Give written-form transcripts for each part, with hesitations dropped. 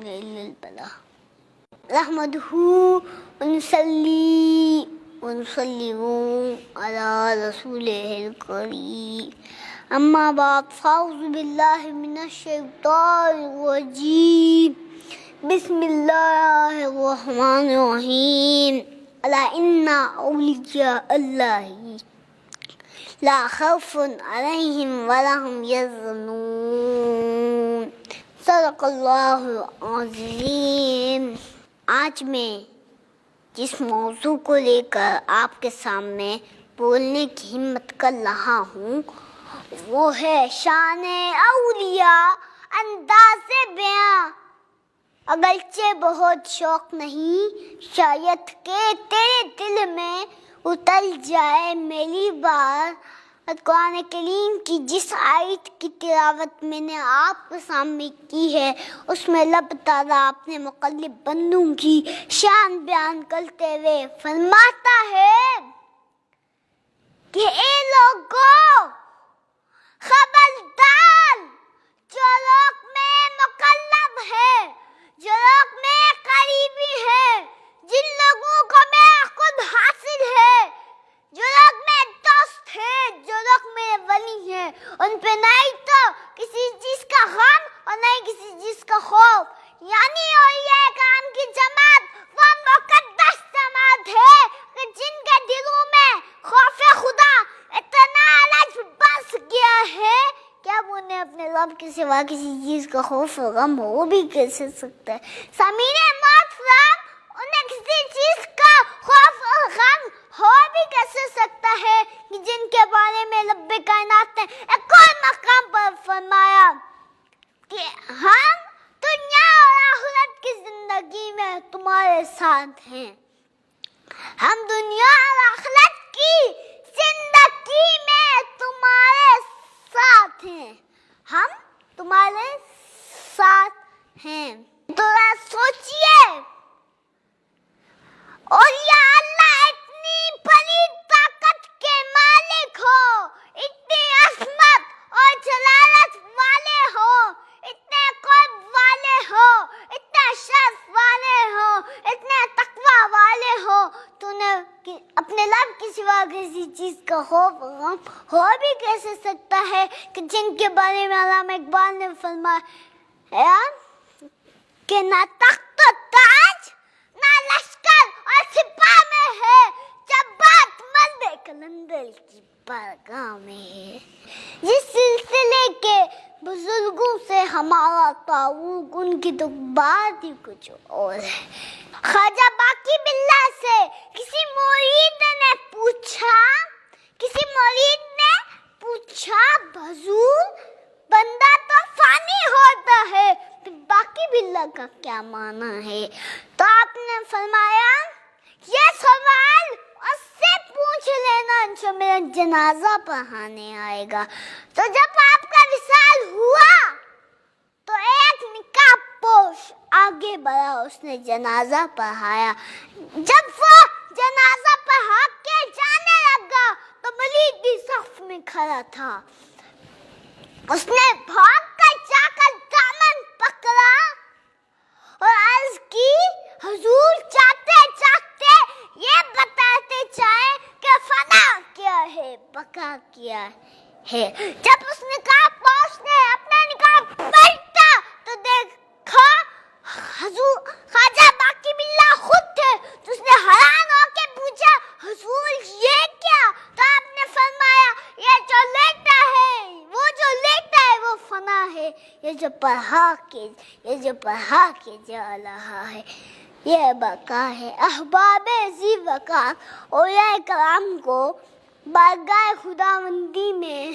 إلا البلاء نحمده ونصلي ونسلم على رسوله الكريم أما بعد فأعوذ بالله من الشيطان الرجيم بسم الله الرحمن الرحيم ألا إن أولياء الله لا خوف عليهم ولا هم يحزنون صدق اللہ العظیم۔ آج میں جس موضوع کو لے کر آپ کے سامنے بولنے کی ہمت کر رہا ہوں وہ ہے شان اولیاء انداز بیاں۔ اگرچہ بہت شوق نہیں شاید کہ تیرے دل میں اتر جائے میری بات۔ قرآن کریم کی جس آیت کی تلاوت میں نے آپ کے سامنے کی ہے اس میں رب تعالیٰ اپنے مقرب بندوں کی شان بیان کرتے ہوئے فرماتا ہے کہ اے لوگوں خبردار، جو لوگ میں مقرب ہے، جو لوگ میں قریبی ہے، جن لوگوں کو میں خود حاصل ہے، جو لوگ میں دوست ہیں، جو لوگ میرے ولی ہیں، ان پہ نہیں تو کسی چیز کا غم اور نہیں کسی چیز کا خوف۔ یعنی اولیاء کرام کی جماعت وہ مقدس جماعت ہے کہ جن کے دلوں میں خوف خدا اتنا الگ بس گیا ہے کہ اب انہیں اپنے رب کے سوا کسی چیز کا خوف و غم ہو بھی کیسے سکتا ہے۔ سامعین محترم، انہیں کسی چیز کا خوف اور غم ہو بھی کیسے سکتا ہے کہ جن کے بارے میں رب کائنات نے ایک اور مقام پر فرمایا کہ ہم دنیا اور آخرت کی زندگی میں تمہارے ساتھ ہیں۔ ہم دنیا اور آخرت کی زندگی میں تمہارے ساتھ ہیں، ہم تمہارے ساتھ ہیں۔ تھوڑا سوچئے، اور یا اللہ اتنی بڑی طاقت کے مالک ہو، اتنی عظمت اور جلالت والے ہو، اتنے قرب والے ہو، اتنے شرف والے ہو، اتنے تقوی والے ہو، تو نے اپنے رب کے سوا کسی چیز کا خوف غم ہو بھی کیسے سکتا ہے کہ جن کے بارے میں علامہ اقبال نے فرمایا کہ نہ تخت و تاج نہ لشکر اور سپاہ میں ہے، جب بات مرد کلندر کی بارگاہ میں ہے۔ جس سلسلے کے بزرگوں سے ہمارا تعلق، ان کی تو بات ہی کچھ اور ہے۔ خواجہ باقی باللہ سے کسی مرید نے پوچھا حضور بندہ تو فانی ہوتا ہے، باقی باللہ کا کیا معنی ہے؟ تو آپ نے فرمایا یہ سوال اس سے پوچھ لینا جو میرا جنازہ پڑھانے آئے گا۔ تو جب آپ کا وصال ہوا تو ایک نقاب پوش آگے بڑھا، اس نے جنازہ پڑھایا۔ جب وہ جنازہ پڑھا کے جانے لگا تو مرید بھی صف میں کھڑا تھا۔ اس نے بھاگ کر جا کر دامن پکڑا اور عرض کی حضور چاہتے چاہتے یہ بتاتے چاہیں کہ فنا کیا ہے بقا کیا ہے۔ جب اس نقاب پوش نے اپنا نقاب پلٹا تو دیکھا حضور خواجہ باقی باللہ خود تھے۔ تو اس نے حیران ہو کے پوچھا حضور یہ کیا؟ تو آپ نے فرمایا یہ جو لیٹا ہے وہ فنا ہے، یہ جو پڑھا کے جا رہا ہے یہ بقا ہے۔ احباب ذی وقار اولیاء کرام کو بارگاہ خداوندی میں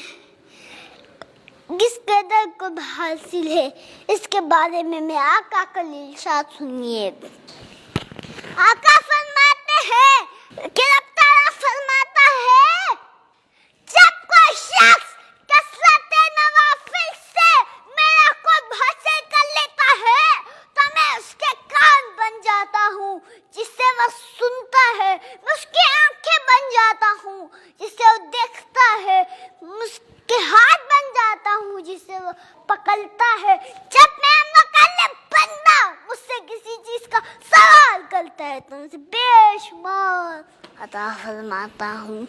کس قدر قرب حاصل ہے اس کے بارے میں آقا کا ارشاد سنیے۔ آقا فرماتے ہیں کہ رب تعالیٰ فرماتا ہے جب کوئی شخص کثرت نوافل سے میرا قرب حاصل کر لیتا ہے تو میں اس کے کان بن جاتا ہوں جس سے وہ سنتا ہے، میں اس کی آنکھیں بن جاتا ہوں جس سے وہ دیکھتا ہے، میں اس کے ہاتھ بن جاتا ہوں جس سے وہ پکڑتا ہے۔ جب میں مقلب بندہ میں تم سے بے شمار عطا فرماتا ہوں.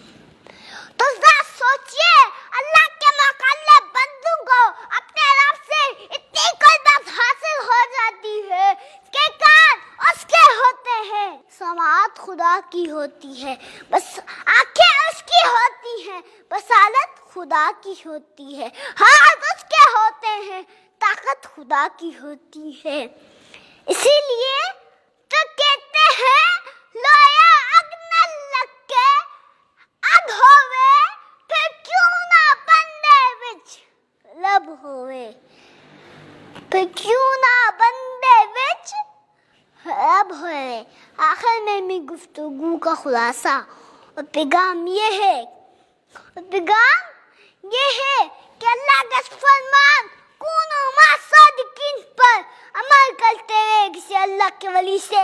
تو ذرا سوچئے اللہ کے مقلب بندوں کو اپنے رب سے اتنی قربت حاصل ہو جاتی ہے کہ کان اس کے ہوتے ہیں، سماعت خدا کی ہوتی ہے، بس آنکھیں اس کی ہوتی ہیں، بصارت خدا کی ہوتی ہے، ہاتھ اس کے ہوتے ہیں، طاقت خدا کی ہوتی ہے. اسی لیے تو کہتے ہیں لویا اگن لگے اگ ہوئے پھر کیوں نہ بندے وچ لب ہوئے، پھر کیوں نہ بندے وچ رب ہوئے. آخر میں میری گفتگو کا خلاصہ اور پیغام یہ ہے کہ اللہ کا فرمان کونوا مع صادقین پر عمل کرتے ہوئے کسی اللہ کے ولی سے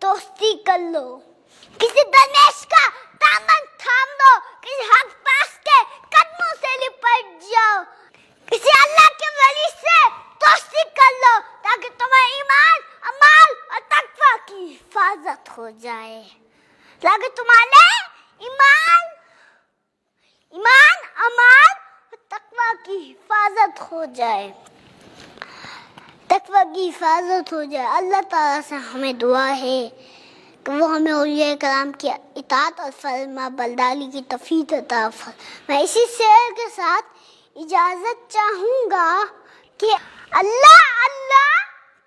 دوستی کر لو، کسی درویش کا دامن تھام لو، کسی حق پاس کے قدموں سے لپٹ جاؤ، کسی اللہ کے ولی سے دوستی کر لو تاکہ تمہارا ایمان، عمال اور تقوی کی حفاظت ہو جائے، تاکہ تمہارے ایمان، عمال اور تقوی کی حفاظت ہو جائے، تقوی کی حفاظت ہو جائے. اللہ تعالیٰ سے ہمیں دعا ہے کہ وہ ہمیں اولیاء کرام کی اطاعت اور فرما برداری کی توفیق عطا فرمائے. میں اسی شعر کے ساتھ اجازت چاہوں گا کہ اللہ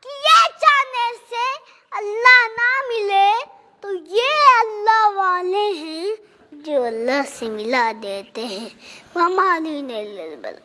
کیے چاہنے سے اللہ نہ ملے تو یہ اللہ والے ہیں جو اللہ سے ملا دیتے ہیں. وما علینا الا البلاغ.